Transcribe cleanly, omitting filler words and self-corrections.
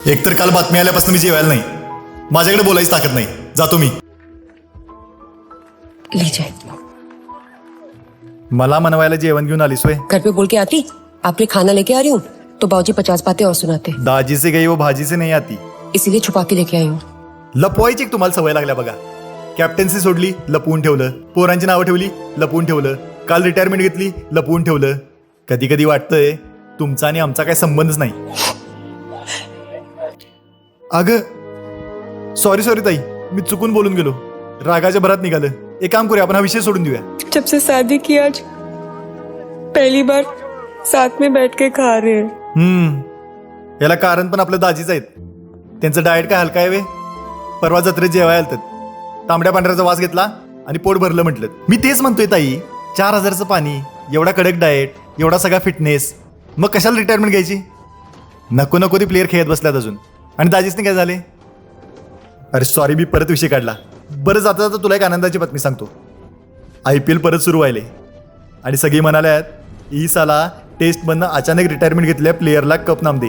एकतर काल बातमी आल्यापासून मी जेवायला नाही. माझ्याकडे बोलायची ताकद नाही. जातो मी. लीजिए. मला मनवायला जेवण घेऊन आलीस वय? घर पे बोल के आती आपके खाना लेके आ रही हूँ तो बाबूजी 50 बातें और सुनाते. दाजी से गई वो भाजी से नहीं आती. इसीलिए छुपा के लेके आई हूँ. लपवायची एक तुम्हाला सवय लागल्या बघा. कॅप्टन्सी सोडली, लपवून ठेवलं. पोरांची नावं ठेवली, लपवून ठेवलं. काल रिटायरमेंट घेतली, लपवून ठेवलं. कधी कधी वाटतंय तुमचा आणि आमचा काही संबंधच नाही. अगं सॉरी ताई, मी चुकून बोलून गेलो. रागाच्या भरात निघालं. एक काम करूया, आपण हा विषय सोडून देऊया. जब से शादी की आज पहली बार साथ में बैठ के खा रहे हैं. याला कारण पण आपल्या दाजीच आहेत. त्यांचं डाएट काय हलका आहे वे. परवा जत्रेत जेवायला आलतात. तांबड्या पांढऱ्याचा वास घेतला आणि पोट भरलं म्हटलं. मी तेच म्हणतोय ताई, 4000चं पाणी, एवढा कडक डाएट, एवढा सगळा फिटनेस, मग कशाला रिटायरमेंट घ्यायची. नको ती प्लेअर खेळत बसल्यात अजून. आणि दाजीसने काय झाले. अरे सॉरी, मी परत विषय काढला. बरं जाता जाता तुला एक आनंदाची बातमी सांगतो. IPL परत सुरू व्हायले आणि सगळी म्हणाल्यात ई साला टेस्टमधनं अचानक रिटायरमेंट घेतल्या प्लेअरला कप नाम दे.